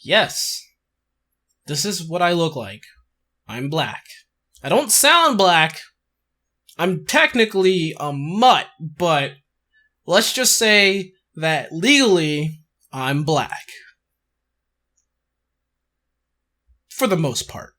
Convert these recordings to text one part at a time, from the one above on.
Yes, this is what I look like. I'm black. I don't sound black. I'm technically a mutt, but let's just say that legally, I'm black. For the most part.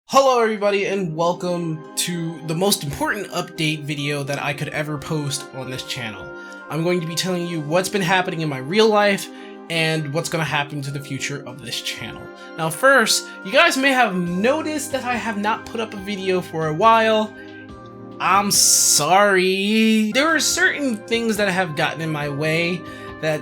Hello everybody and welcome to the most important update video that I could ever post on this channel. I'm going to be telling you what's been happening in my real life and what's going to happen to the future of this channel. Now first, you guys may have noticed that I have not put up a video for a while. I'm sorry. There are certain things that have gotten in my way that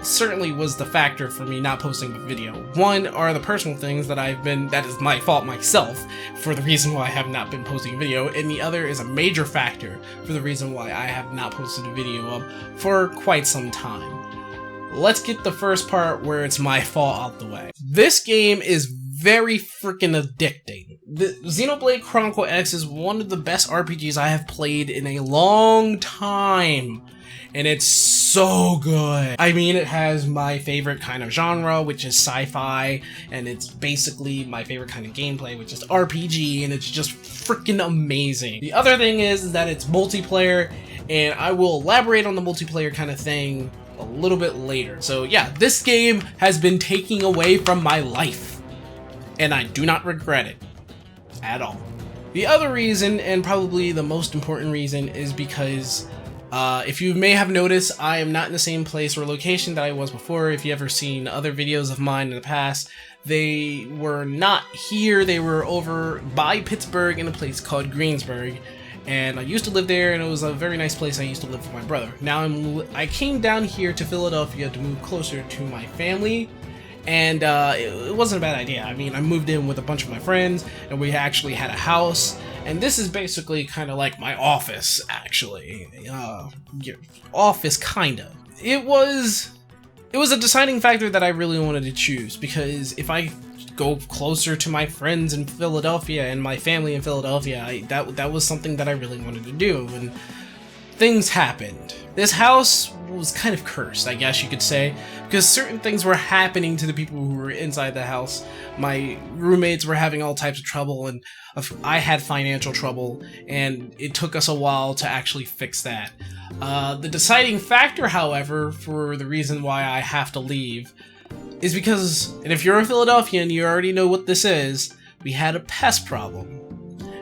certainly was the factor for me not posting a video. One are the personal things that that is my fault myself for the reason why I have not been posting a video, and the other is a major factor for the reason why I have not posted a video up for quite some time. Let's get the first part where it's my fault out the way. This game is very freaking addicting. The Xenoblade Chronicle X is one of the best RPGs I have played in a long time. And it's so good. I mean, it has my favorite kind of genre, which is sci-fi, and it's basically my favorite kind of gameplay, which is RPG, and it's just freaking amazing. The other thing is that it's multiplayer, and I will elaborate on the multiplayer kind of thing a little bit later. So yeah, this game has been taking away from my life, and I do not regret it at all. The other reason, and probably the most important reason, is because if you may have noticed, I am not in the same place or location that I was before. If you ever seen other videos of mine in the past, they were not here. They were over by Pittsburgh in a place called Greensburg. And I used to live there, and it was a very nice place. I used to live with my brother. Now I came down here to Philadelphia to move closer to my family. And it wasn't a bad idea. I mean, I moved in with a bunch of my friends, and we actually had a house. And this is basically kind of like my office, actually. Office, kinda. It was a deciding factor that I really wanted to choose, because if I go closer to my friends in Philadelphia and my family in Philadelphia, that was something that I really wanted to do. And things happened. This house was kind of cursed, I guess you could say, because certain things were happening to the people who were inside the house. My roommates were having all types of trouble, and I had financial trouble, and it took us a while to actually fix that. The deciding factor, however, for the reason why I have to leave is because, and if you're a Philadelphian, you already know what this is, we had a pest problem.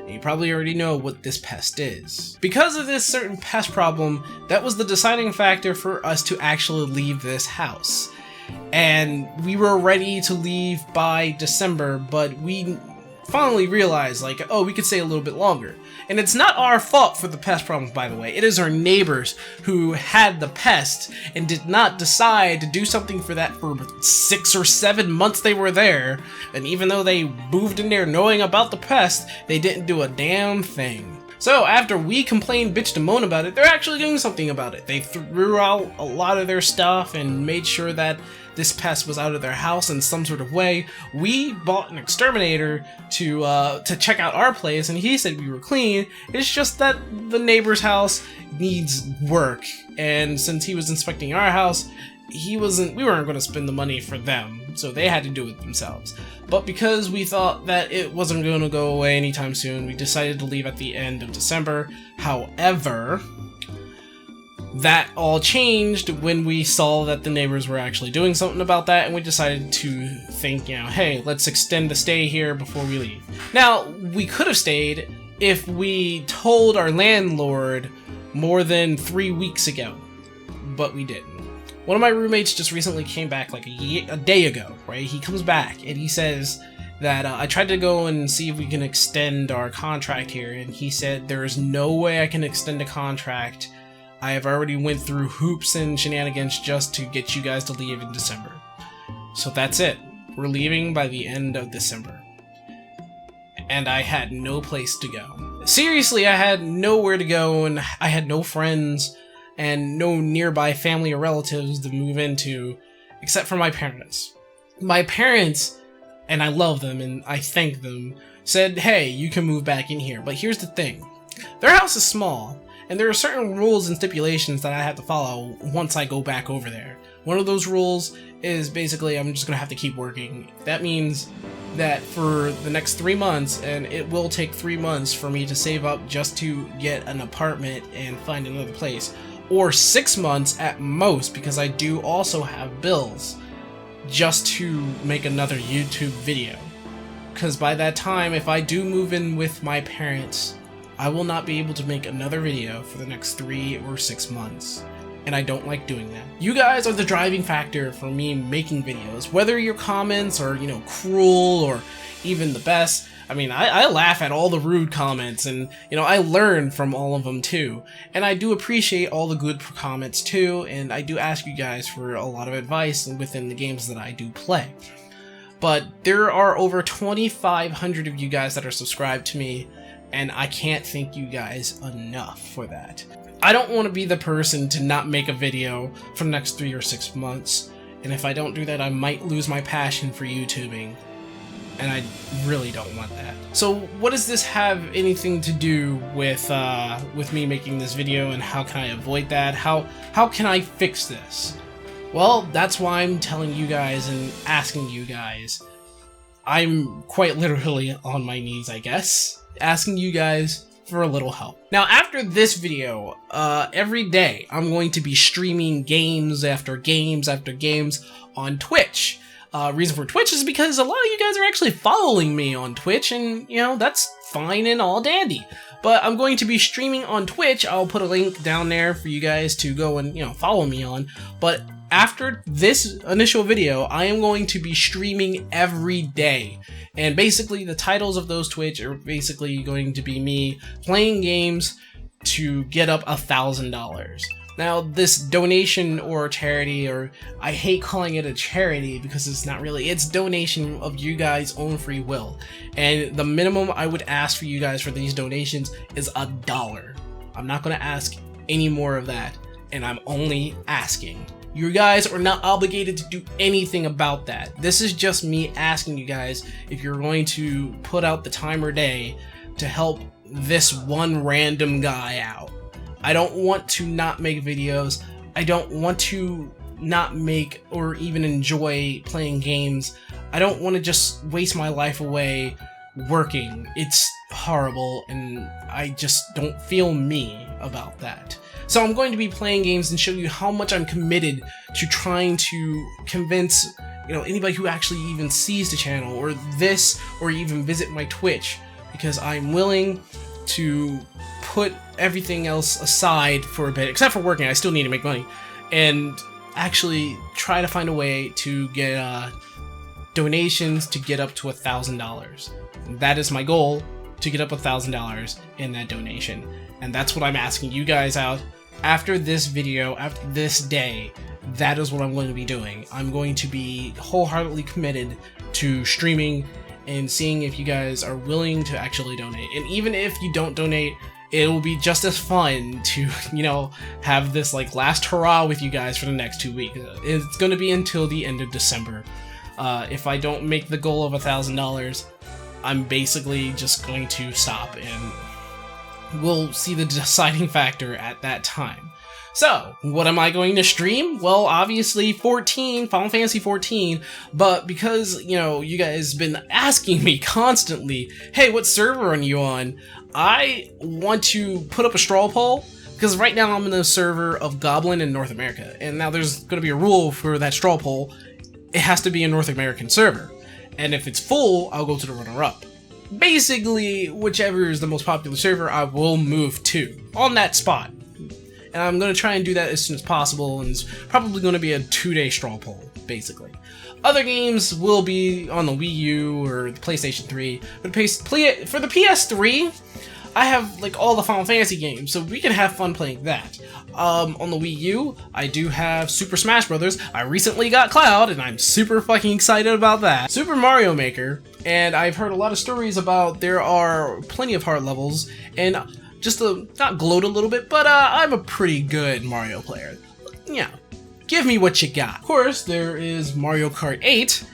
You probably already know what this pest is. Because of this certain pest problem, that was the deciding factor for us to actually leave this house. And we were ready to leave by December, but we finally realized, like, oh, we could stay a little bit longer. And it's not our fault for the pest problem, by the way. It is our neighbors who had the pest and did not decide to do something for that for 6 or 7 months they were there. And even though they moved in there knowing about the pest, they didn't do a damn thing. So after we complained, bitched, and moaned about it, they're actually doing something about it. They threw out a lot of their stuff and made sure that this pest was out of their house in some sort of way. We bought an exterminator to check out our place, and he said we were clean. It's just that the neighbor's house needs work, and since he was inspecting our house, we weren't going to spend the money for them, so they had to do it themselves. But because we thought that it wasn't going to go away anytime soon, we decided to leave at the end of December. However, that all changed when we saw that the neighbors were actually doing something about that, and we decided to think, hey, let's extend the stay here before we leave. Now, we could have stayed if we told our landlord more than 3 weeks ago, but we didn't. One of my roommates just recently came back like a day ago, right? He comes back and he says that I tried to go and see if we can extend our contract here, and he said there is no way I can extend a contract. I have already went through hoops and shenanigans just to get you guys to leave in December. So that's it. We're leaving by the end of December. And I had no place to go. Seriously, I had nowhere to go, and I had no friends and no nearby family or relatives to move into, except for my parents. My parents, and I love them and I thank them, said, hey, you can move back in here. But here's the thing. Their house is small, and there are certain rules and stipulations that I have to follow once I go back over there. One of those rules is basically I'm just gonna have to keep working. That means that for the next 3 months, and it will take 3 months for me to save up just to get an apartment and find another place, or 6 months at most, because I do also have bills, just to make another YouTube video. Because by that time, if I do move in with my parents, I will not be able to make another video for the next 3 or 6 months. And I don't like doing that. You guys are the driving factor for me making videos. Whether your comments are, cruel or even the best. I mean, I laugh at all the rude comments, and, I learn from all of them too. And I do appreciate all the good comments too, and I do ask you guys for a lot of advice within the games that I do play. But there are over 2,500 of you guys that are subscribed to me, and I can't thank you guys enough for that. I don't want to be the person to not make a video for the next 3 or 6 months, and if I don't do that, I might lose my passion for YouTubing, and I really don't want that. So what does this have anything to do with me making this video, and how can I avoid that? How can I fix this? Well, that's why I'm telling you guys and asking you guys. I'm quite literally on my knees, I guess, asking you guys for a little help. Now, after this video, every day I'm going to be streaming games after games after games on Twitch. Reason for Twitch is because a lot of you guys are actually following me on Twitch, and that's fine and all dandy. But I'm going to be streaming on Twitch. I'll put a link down there for you guys to go and follow me on. But after this initial video, I am going to be streaming every day. And basically the titles of those Twitch are basically going to be me playing games to get up $1,000. Now, this donation or charity, or I hate calling it a charity because it's not really, it's donation of you guys' own free will. And the minimum I would ask for you guys for these donations is $1. I'm not going to ask any more of that, and I'm only asking. You guys are not obligated to do anything about that. This is just me asking you guys if you're going to put out the time or day to help this one random guy out. I don't want to not make videos. I don't want to not make or even enjoy playing games. I don't want to just waste my life away working. It's horrible, and I just don't feel me about that. So I'm going to be playing games and show you how much I'm committed to trying to convince, anybody who actually even sees the channel or this, or even visit my Twitch, because I'm willing to put everything else aside for a bit, except for working. I still need to make money, and actually try to find a way to get donations to get up to $1,000. That is my goal, to get up $1,000 in that donation, and that's what I'm asking you guys out. After this video, after this day, that is what I'm going to be doing. I'm going to be wholeheartedly committed to streaming and seeing if you guys are willing to actually donate. And even if you don't donate, it will be just as fun to, have this last hurrah with you guys for the next 2 weeks. It's going to be until the end of December. If I don't make the goal of $1,000, I'm basically just going to stop, and we'll see the deciding factor at that time. So, what am I going to stream? Well, obviously Final Fantasy 14, but because, you guys have been asking me constantly, hey, what server are you on? I want to put up a straw poll, because right now I'm in the server of Goblin in North America, and now there's going to be a rule for that straw poll. It has to be a North American server, and if it's full, I'll go to the runner-up. Basically, whichever is the most popular server, I will move to, on that spot. And I'm going to try and do that as soon as possible, and it's probably going to be a 2-day straw poll, basically. Other games will be on the Wii U or the PlayStation 3, but for the PS3, I have all the Final Fantasy games, so we can have fun playing that. On the Wii U, I do have Super Smash Bros. I recently got Cloud, and I'm super fucking excited about that. Super Mario Maker, and I've heard a lot of stories about there are plenty of hard levels, and just to not gloat a little bit, but I'm a pretty good Mario player. Yeah, give me what you got. Of course, there is Mario Kart 8,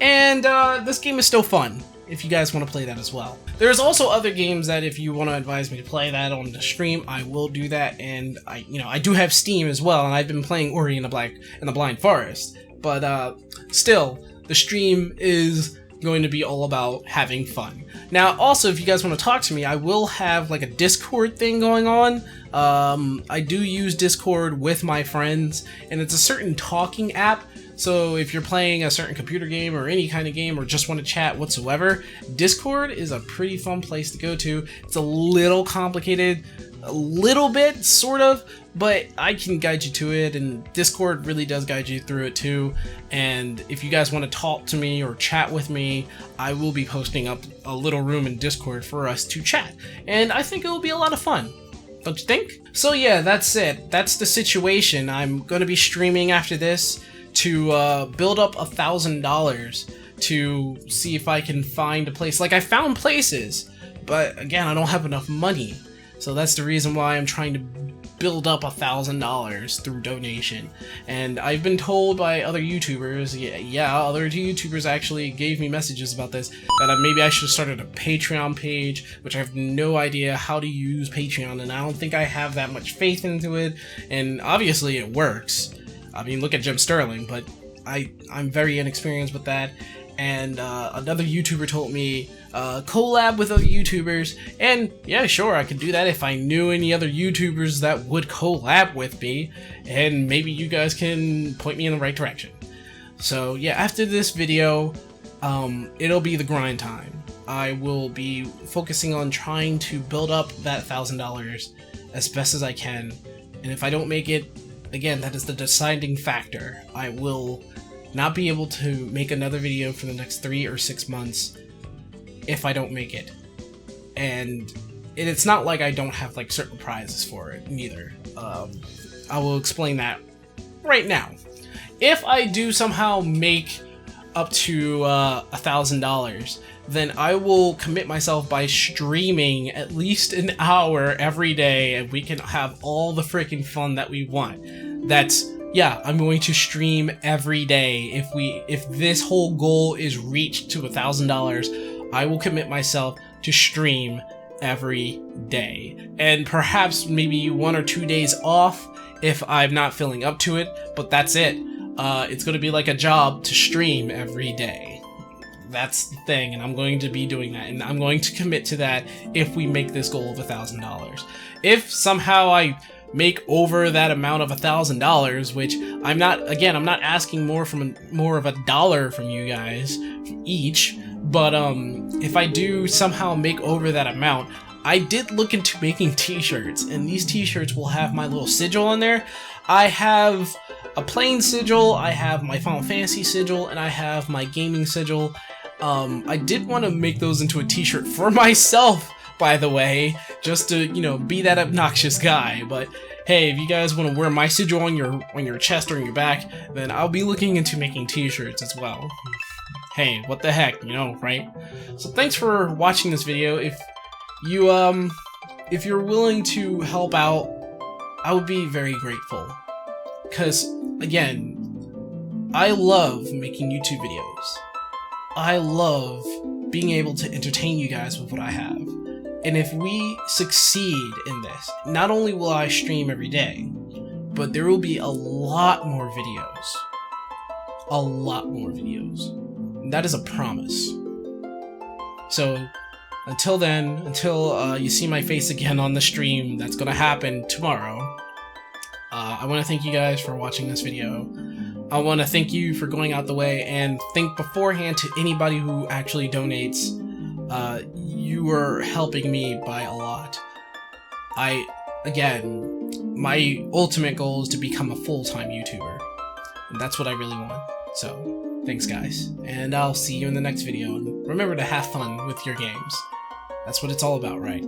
and this game is still fun. if you guys want to play that as well. There's also other games that if you want to advise me to play that on the stream, I will do that. And I do have Steam as well, and I've been playing Ori and the Blind Forest. But still, the stream is going to be all about having fun. Now, also, if you guys want to talk to me, I will have like a Discord thing going on. I do use Discord with my friends, and it's a certain talking app. So if you're playing a certain computer game or any kind of game or just want to chat whatsoever, Discord is a pretty fun place to go to. It's a little complicated, a little bit, sort of, but I can guide you to it, and Discord really does guide you through it too. And if you guys want to talk to me or chat with me, I will be posting up a little room in Discord for us to chat, and I think it will be a lot of fun. Don't you think? So yeah, that's it. That's the situation. I'm going to be streaming after this to build up $1,000 to see if I can find a place. Like, I found places, but again, I don't have enough money. So that's the reason why I'm trying to build up $1,000 through donation. And I've been told by other YouTubers, other YouTubers actually gave me messages about this, that maybe I should have started a Patreon page, which I have no idea how to use Patreon, and I don't think I have that much faith into it. And obviously it works. I mean, look at Jim Sterling, but I'm very inexperienced with that. And another YouTuber told me collab with other YouTubers, and yeah, sure, I could do that if I knew any other YouTubers that would collab with me, and maybe you guys can point me in the right direction. So yeah, after this video, it'll be the grind time. I will be focusing on trying to build up that $1,000 as best as I can, and if I don't make it, again, that is the deciding factor. I will not be able to make another video for the next 3 or 6 months if I don't make it. And it's not like I don't have like certain prizes for it neither. I will explain that right now. If I do somehow make up to $1,000, then I will commit myself by streaming at least an hour every day, and we can have all the freaking fun that we want. Yeah, I'm going to stream every day. If this whole goal is reached to $1,000, I will commit myself to stream every day. And perhaps maybe 1 or 2 days off if I'm not feeling up to it, but that's it. It's going to be like a job to stream every day. That's the thing, and I'm going to be doing that, and I'm going to commit to that if we make this goal of $1,000. If somehow I make over that amount of $1,000, which I'm not asking more of $1 from you guys each, but if I do somehow make over that amount, I did look into making t-shirts, and these t-shirts will have my little sigil on there. I have a plain sigil, I have my Final Fantasy sigil, and I have my gaming sigil. I did want to make those into a t-shirt for myself, by the way, just to, be that obnoxious guy. But hey, if you guys want to wear my sigil on your chest or on your back, then I'll be looking into making t-shirts as well. Hey, what the heck, right? So thanks for watching this video. If you're willing to help out, I would be very grateful. Because, again, I love making YouTube videos. I love being able to entertain you guys with what I have. And if we succeed in this, not only will I stream every day, but there will be a lot more videos. A lot more videos. And that is a promise. So, until then, until you see my face again on the stream, that's gonna happen tomorrow, I want to thank you guys for watching this video. I want to thank you for going out the way, and thank beforehand to anybody who actually donates. You are helping me by a lot. Again, my ultimate goal is to become a full-time YouTuber, and that's what I really want. So, thanks guys, and I'll see you in the next video, and remember to have fun with your games. That's what it's all about, right?